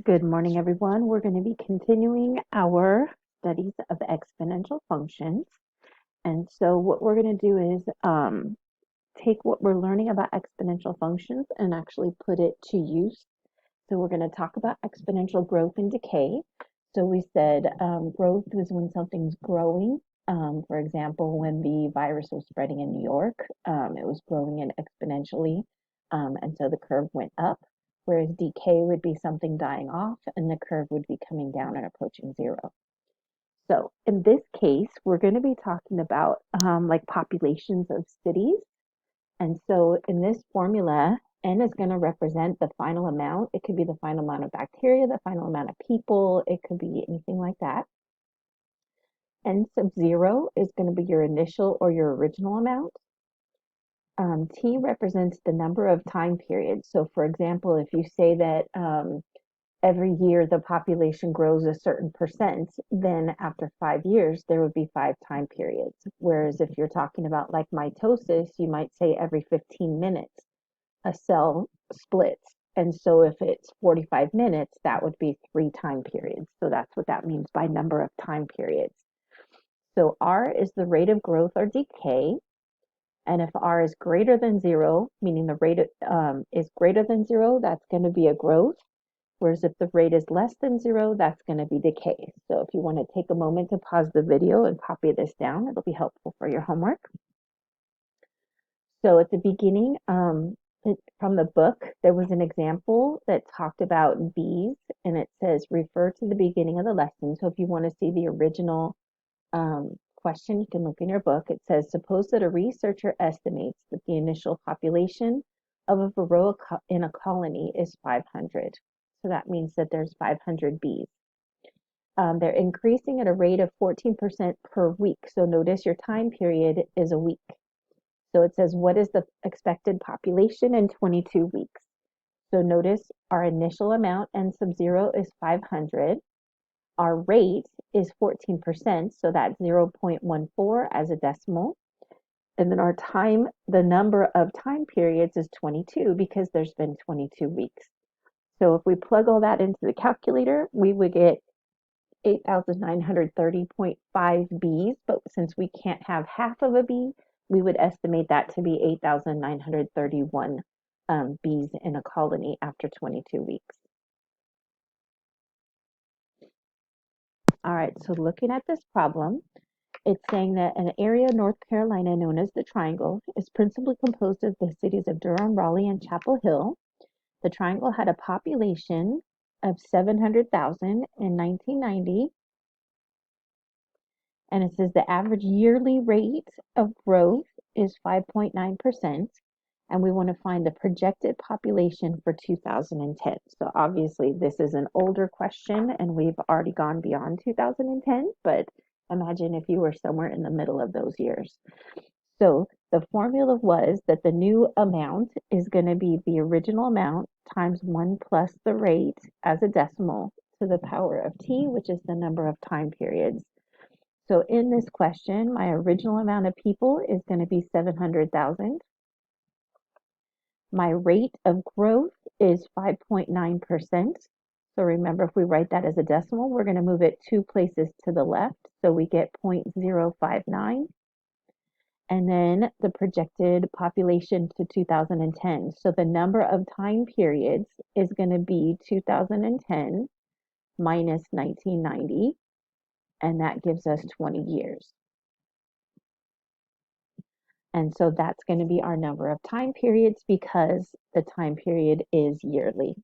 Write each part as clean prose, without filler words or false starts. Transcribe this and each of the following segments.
Good morning, everyone. We're going to be continuing our studies of exponential functions. And so what we're going to do is take what we're learning about exponential functions and actually put it to use. So we're going to talk about exponential growth and decay. So we said growth is when something's growing. For example, when the virus was spreading in New York, it was growing in exponentially. And so the curve went up, whereas decay would be something dying off and the curve would be coming down and approaching zero. So in this case, we're going to be talking about like populations of cities. And so in this formula, N is going to represent the final amount. It could be the final amount of bacteria, the final amount of people. It could be anything like that. N sub 0 is going to be your initial or your original amount. T represents the number of time periods. So for example, if you say that every year the population grows a certain percent, then after 5 years, there would be 5 time periods. Whereas if you're talking about like mitosis, you might say every 15 minutes a cell splits. And so if it's 45 minutes, that would be 3 time periods. So that's what that means by number of time periods. So R is the rate of growth or decay. And if R is greater than 0, meaning the rate is greater than 0, that's going to be a growth. Whereas if the rate is less than 0, that's going to be decay. So if you want to take a moment to pause the video and copy this down, it'll be helpful for your homework. So at the beginning, from the book, there was an example that talked about bees, and it says, refer to the beginning of the lesson. So if you want to see the original question, you can look in your book. It says, suppose that a researcher estimates that the initial population of a varroa in a colony is 500. So that means that there's 500 bees. They're increasing at a rate of 14% per week. So notice your time period is a week. So it says, what is the expected population in 22 weeks? So notice our initial amount, N sub 0, is 500. Our rate is 14%, so that's 0.14 as a decimal. And then our time, the number of time periods is 22 because there's been 22 weeks. So if we plug all that into the calculator, we would get 8,930.5 bees, but since we can't have half of a bee, we would estimate that to be 8,931 bees in a colony after 22 weeks. All right, so looking at this problem, it's saying that an area of North Carolina known as the Triangle is principally composed of the cities of Durham, Raleigh, and Chapel Hill. The Triangle had a population of 700,000 in 1990. And it says the average yearly rate of growth is 5.9%. And we want to find the projected population for 2010. So obviously this is an older question and we've already gone beyond 2010, but imagine if you were somewhere in the middle of those years. So the formula was that the new amount is going to be the original amount times 1 plus the rate as a decimal to the power of t, which is the number of time periods. So in this question, my original amount of people is going to be 700,000. My rate of growth is 5.9%. So remember, if we write that as a decimal, we're going to move it 2 places to the left. So we get 0.059. And then the projected population to 2010. So the number of time periods is going to be 2010 minus 1990. And that gives us 20 years. And so that's going to be our number of time periods because the time period is yearly.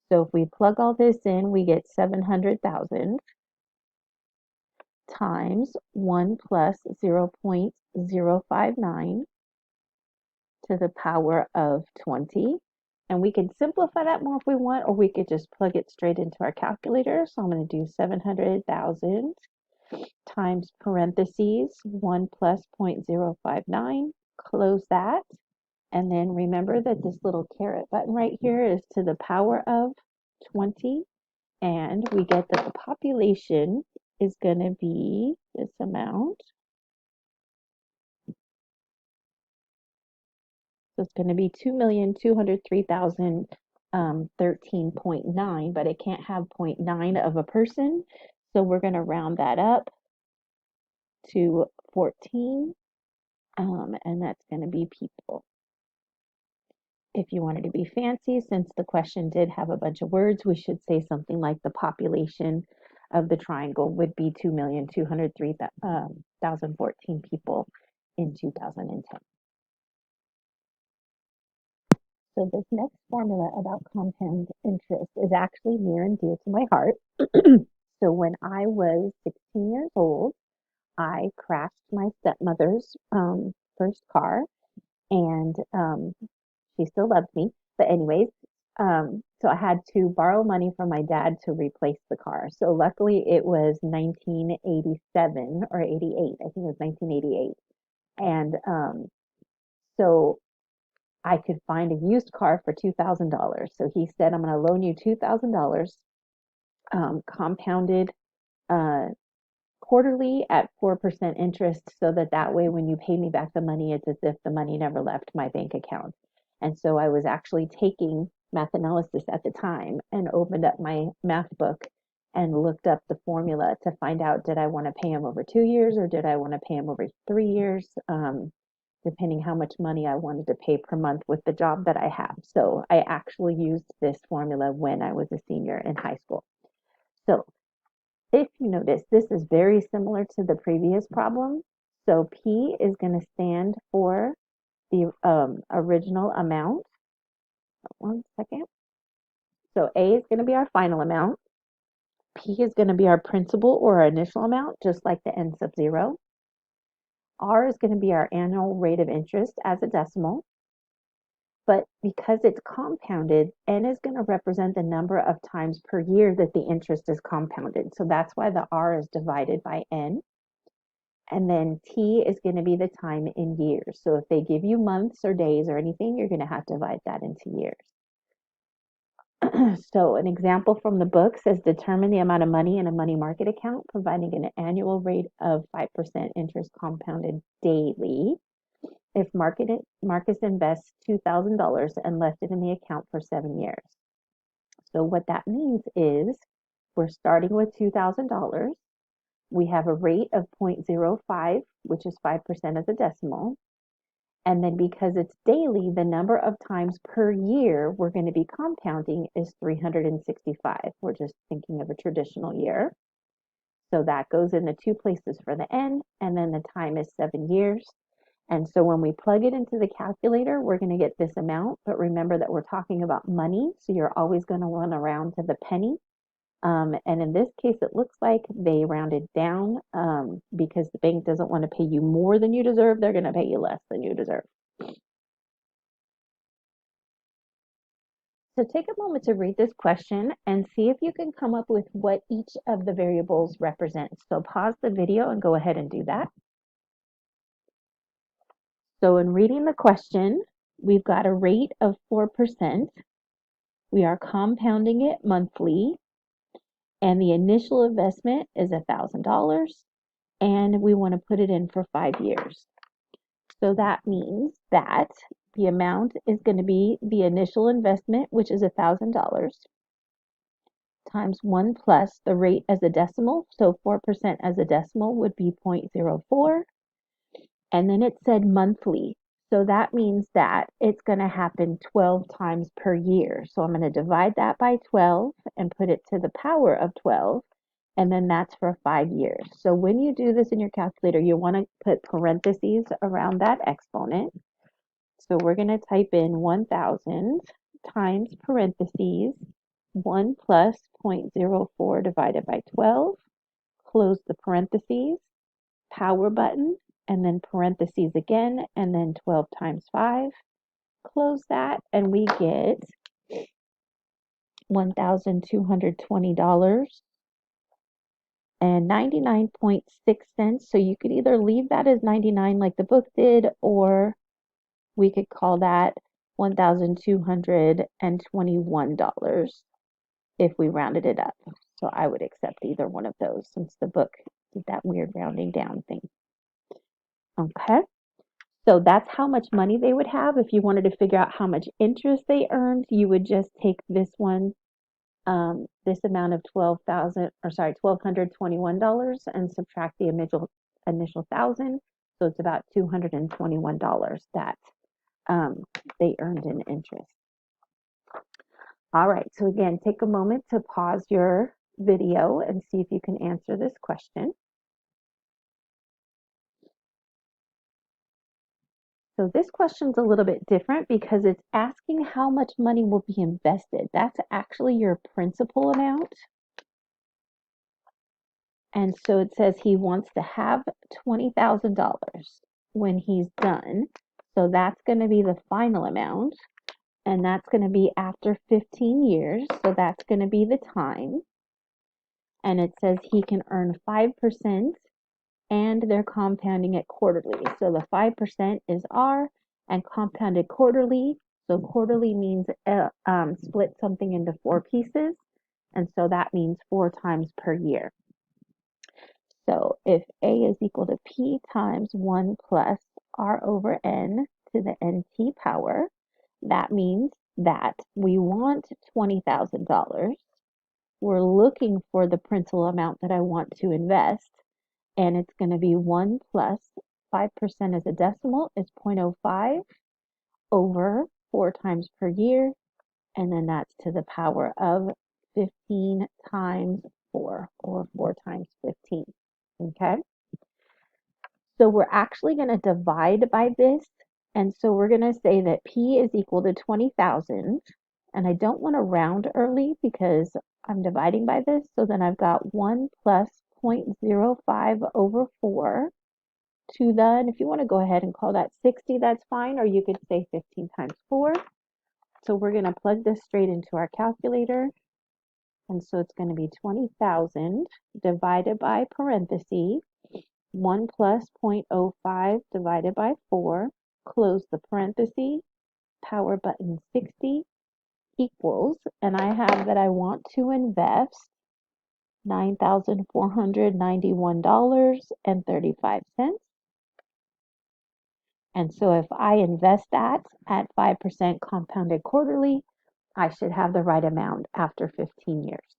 So if we plug all this in, we get 700,000 times 1 plus 0.059 to the power of 20. And we can simplify that more if we want, or we could just plug it straight into our calculator. So I'm going to do 700,000 times parentheses 1 plus 0.059, close that. And then remember that this little caret button right here is to the power of 20. And we get that the population is going to be this amount. So it's going to be 2,203,000 13.9, but it can't have 0.9 of a person. So we're going to round that up to 14, and that's going to be people. If you wanted to be fancy, since the question did have a bunch of words, we should say something like the population of the triangle would be 2,203,014 people in 2010. So this next formula about compound interest is actually near and dear to my heart. So when I was 16 years old, I crashed my stepmother's first car, and she still loved me. But anyways, so I had to borrow money from my dad to replace the car. So luckily it was 1987 or 88. I think it was 1988. And so I could find a used car for $2,000. So he said, I'm going to loan you $2,000, compounded uh, quarterly at 4% interest, so that way when you pay me back the money, it's as if the money never left my bank account. And so I was actually taking math analysis at the time and opened up my math book and looked up the formula to find out, did I want to pay him over 2 years or did I want to pay him over 3 years? Depending how much money I wanted to pay per month with the job that I have. So I actually used this formula when I was a senior in high school. So if you notice, this is very similar to the previous problem. So P is going to stand for the original amount. One second. So A is going to be our final amount. P is going to be our principal or our initial amount, just like the n sub 0. R is going to be our annual rate of interest as a decimal. But because it's compounded, n is going to represent the number of times per year that the interest is compounded. So that's why the R is divided by n. And then T is going to be the time in years. So if they give you months or days or anything, you're going to have to divide that into years. So an example from the book says determine the amount of money in a money market account, providing an annual rate of 5% interest compounded daily. If Marcus invests $2,000 and left it in the account for 7 years. So what that means is we're starting with $2,000. We have a rate of 0.05, which is 5% as a decimal. And then because it's daily, the number of times per year we're going to be compounding is 365. We're just thinking of a traditional year. So that goes in the two places for the n, and then the time is 7 years. And so when we plug it into the calculator, we're going to get this amount. But remember that we're talking about money, so you're always going to run around to the penny. And in this case, it looks like they rounded down because the bank doesn't want to pay you more than you deserve. They're going to pay you less than you deserve. So take a moment to read this question and see if you can come up with what each of the variables represents. So pause the video and go ahead and do that. So in reading the question, we've got a rate of 4%. We are compounding it monthly, and the initial investment is $1,000, and we want to put it in for 5 years. So that means that the amount is going to be the initial investment, which is $1,000, times 1 plus the rate as a decimal. So 4% as a decimal would be 0.04. And then it said monthly. So that means that it's going to happen 12 times per year. So I'm going to divide that by 12 and put it to the power of 12. And then that's for 5 years. So when you do this in your calculator, you want to put parentheses around that exponent. So we're going to type in 1,000 times parentheses 1 plus 0.04 divided by 12. Close the parentheses, power button, and then parentheses again, and then 12 times 5. Close that, and we get $1,220 and 99.6 cents. So you could either leave that as 99 like the book did, or we could call that $1,221 if we rounded it up. So I would accept either one of those since the book did that weird rounding down thing. Okay, So that's how much money they would have. If you wanted to figure out how much interest they earned, you would just take this one, this amount of $1,221 and subtract the initial thousand. So it's about $221 that they earned in interest. All right, so again, take a moment to pause your video and see if you can answer this question. So this question's a little bit different because it's asking how much money will be invested. That's actually your principal amount. And so it says he wants to have $20,000 when he's done. So that's going to be the final amount. And that's going to be after 15 years. So that's going to be the time. And it says he can earn 5% and they're compounding it quarterly. So the 5% is R and compounded quarterly. So quarterly means split something into 4 pieces. And so that means 4 times per year. So if A is equal to P times 1 plus R over N to the NT power, that means that we want $20,000. We're looking for the principal amount that I want to invest, and it's going to be 1 plus 5% as a decimal is 0.05 over 4 times per year, and then that's to the power of 15 times 4, or 4 times 15. Okay? So we're actually going to divide by this, and so we're going to say that P is equal to 20,000, and I don't want to round early because I'm dividing by this, so then I've got 1 plus 0.05 over 4 to the, and if you want to go ahead and call that 60, that's fine, or you could say 15 times 4. So we're going to plug this straight into our calculator, and so it's going to be 20,000 divided by parentheses, 1 plus 0.05 divided by 4, close the parentheses, power button 60 equals, and I have that I want to invest $9,491.35. And so if I invest that at 5% compounded quarterly, I should have the right amount after 15 years.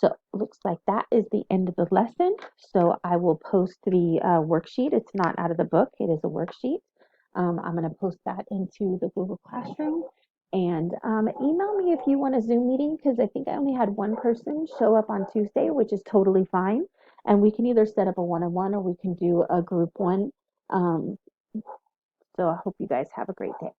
So it looks like that is the end of the lesson. So I will post the worksheet. It's not out of the book. It is a worksheet. I'm going to post that into the Google Classroom. And email me if you want a Zoom meeting, because I think I only had one person show up on Tuesday, which is totally fine. And we can either set up a one-on-one or we can do a group one. So I hope you guys have a great day.